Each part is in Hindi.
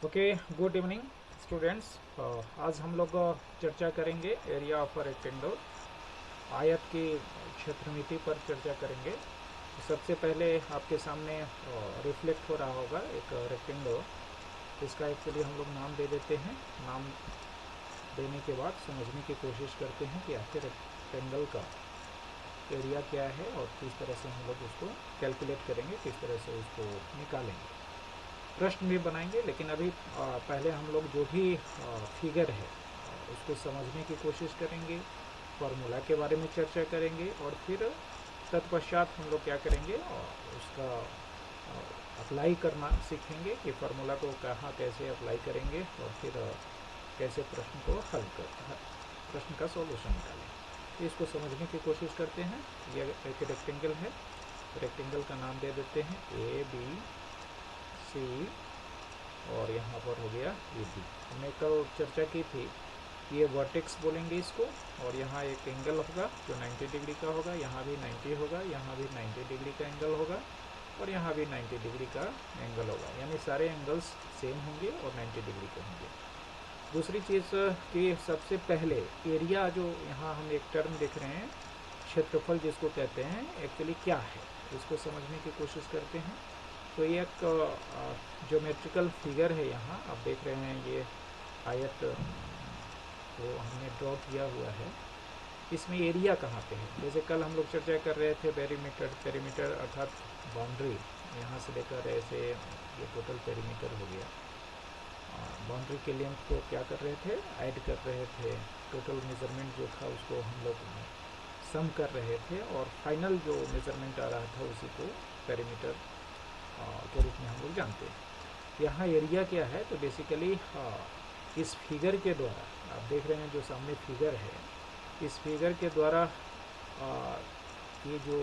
Okay, good evening students. आज हम लोग चर्चा करेंगे एरिया ऑफ रेक्टेंगल, आयत की क्षेत्रमिति पर चर्चा करेंगे। सबसे पहले आपके सामने रिफ्लेक्ट हो रहा होगा एक रेक्टेंगल। इसका एक्चुअली हम लोग नाम दे देते हैं। नाम देने के बाद समझने की कोशिश करते हैं कि आखिर रेक्टेंगल का एरिया क्या है और किस तरह से हम लोग उसको कैलकुलेट करेंगे, किस तरह से उसको निकालेंगे। प्रश्न भी बनाएंगे, लेकिन अभी पहले हम लोग जो भी फिगर है उसको समझने की कोशिश करेंगे, फार्मूला के बारे में चर्चा करेंगे और फिर तत्पश्चात हम लोग क्या करेंगे उसका अप्लाई करना सीखेंगे कि फार्मूला को कहाँ कैसे अप्लाई करेंगे और फिर कैसे प्रश्न को प्रश्न का सॉल्यूशन निकालें। तो इसको समझने की कोशिश करते हैं। ये एक रेक्टेंगल है, रेक्टेंगल का नाम दे देते हैं ए बी सी और यहाँ पर हो गया ए बी। हमने कल चर्चा की थी, ये वर्टेक्स बोलेंगे इसको, और यहाँ एक एंगल होगा जो 90 डिग्री का होगा, यहाँ भी 90 होगा, यहाँ भी 90 डिग्री का एंगल होगा और यहाँ भी 90 डिग्री का एंगल होगा, यानी सारे एंगल्स सेम होंगे और 90 डिग्री के होंगे। दूसरी चीज़ कि सबसे पहले एरिया, जो यहाँ हम एक टर्म देख रहे हैं क्षेत्रफल जिसको कहते हैं, एक्चुअली क्या है इसको समझने की कोशिश करते हैं। तो ये एक ज्योमेट्रिकल फिगर है। यहाँ आप देख रहे हैं ये आयत को हमने ड्रॉ किया हुआ है। इसमें एरिया कहाँ पे है? जैसे कल हम लोग चर्चा कर रहे थे पेरीमीटर अर्थात बाउंड्री, यहाँ से लेकर ऐसे ये टोटल पेरीमीटर हो गया। बाउंड्री के लेंथ को क्या कर रहे थे, ऐड कर रहे थे। टोटल मेज़रमेंट जो था उसको हम लोग सम कर रहे थे और फाइनल जो मेज़रमेंट आ रहा था उसी को पेरीमीटर के रूप में हम लोग जानते हैं। यहाँ एरिया क्या है? तो बेसिकली इस फिगर के द्वारा, आप देख रहे हैं जो सामने फिगर है, इस फिगर के द्वारा ये जो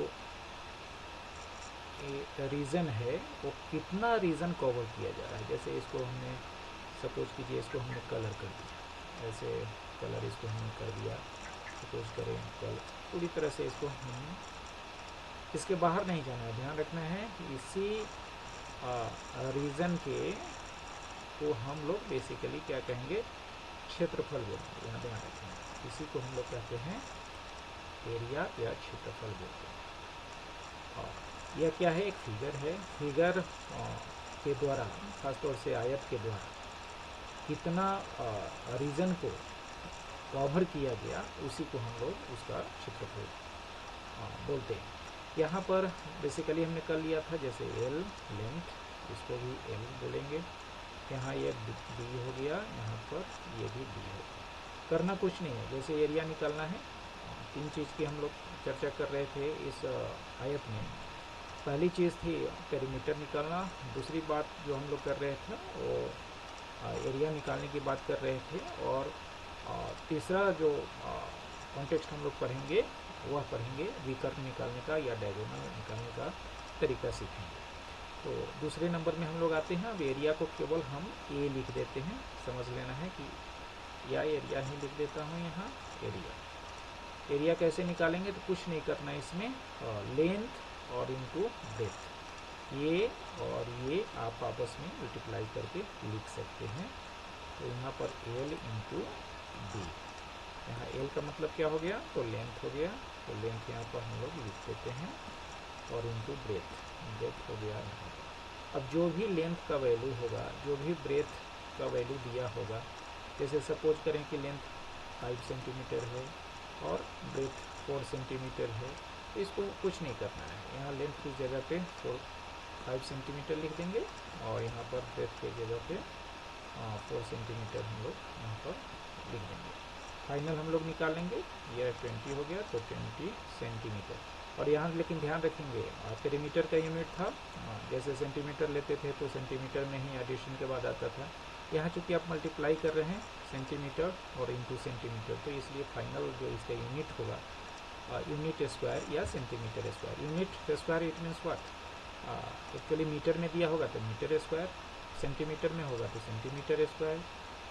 रीजन है वो कितना रीजन कवर किया जा रहा है। जैसे इसको हमने सपोज कीजिए, इसको हमने कलर कर दिया, ऐसे कलर इसको हमने कर दिया, सपोज करें कलर पूरी तरह से इसको हमने, इसके बाहर नहीं जाना है, ध्यान रखना है कि इसी रीजन के को हम लोग बेसिकली क्या कहेंगे, क्षेत्रफल बोलते हैं। यहाँ ध्यान रखेंगे, इसी को हम लोग कहते हैं एरिया या क्षेत्रफल बोलते हैं। और यह क्या है, एक फिगर है। फिगर के द्वारा, खासतौर से आयत के द्वारा कितना रीजन को कवर किया गया, उसी को हम लोग उसका क्षेत्रफल बोलते हैं। यहाँ पर बेसिकली हमने कर लिया था, जैसे एल लेंथ, इसको भी एल बोलेंगे। यहाँ ये डी हो गया, यहाँ पर ये भी डी हो गया। करना कुछ नहीं है, जैसे एरिया निकालना है। तीन चीज़ की हम लोग चर्चा कर रहे थे इस आयत में। पहली चीज़ थी पेरीमीटर निकालना, दूसरी बात जो हम लोग कर रहे थे वो एरिया निकालने की बात कर रहे थे, और तीसरा जो कॉन्टेक्स्ट हम लोग पढ़ेंगे वह पढ़ेंगे विकर्ण निकालने का या डायगोनल निकालने का तरीका सीखेंगे। तो दूसरे नंबर में हम लोग आते हैं। अब एरिया को केवल हम ए लिख देते हैं, समझ लेना है कि या एरिया ही लिख देता हूँ यहाँ एरिया। एरिया कैसे निकालेंगे? तो कुछ नहीं करना है इसमें, लेंथ और इनटू ब्रेथ, ये और ये आप आपस में मल्टीप्लाई करके लिख सकते हैं। तो यहाँ पर एल इंटू बी, यहाँ एल का मतलब क्या हो गया, तो लेंथ हो गया, तो लेंथ यहाँ पर हम लोग लिख देते हैं, और इनटू ब्रेथ, ब्रेथ हो गया यहाँ पर। अब जो भी लेंथ का वैल्यू होगा, जो भी ब्रेथ का वैल्यू दिया होगा, जैसे सपोज करें कि लेंथ 5 सेंटीमीटर है और ब्रेथ 4 सेंटीमीटर है, तो इसको कुछ नहीं करना है। यहाँ लेंथ की जगह पे 5 सेंटीमीटर लिख देंगे और यहाँ पर ब्रेथ की जगह पे 4 सेंटीमीटर हम लोग यहाँ पर लिख देंगे। फाइनल हम लोग निकालेंगे, यह 20 हो गया, तो 20 सेंटीमीटर। और यहाँ लेकिन ध्यान रखेंगे, पेरीमीटर का यूनिट था, जैसे सेंटीमीटर लेते थे तो सेंटीमीटर में ही एडिशन के बाद आता था। यहाँ चूँकि आप मल्टीप्लाई कर रहे हैं सेंटीमीटर और इंटू सेंटीमीटर, तो इसलिए फाइनल जो इसका यूनिट होगा यूनिट स्क्वायर या centimetre square. Unit square it means what, actually metre में दिया होगा तो मीटर स्क्वायर, सेंटीमीटर में होगा तो सेंटीमीटर स्क्वायर,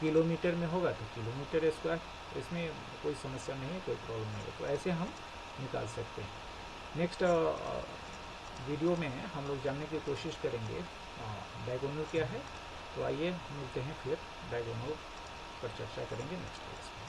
किलोमीटर में होगा तो किलोमीटर स्क्वायर। इसमें कोई समस्या नहीं है, कोई प्रॉब्लम नहीं है, तो ऐसे हम निकाल सकते हैं। नेक्स्ट वीडियो में हम लोग जानने की कोशिश करेंगे डायगोनल क्या है तो आइए मिलते हैं फिर डायगोनल पर चर्चा करेंगे नेक्स्ट क्लास में।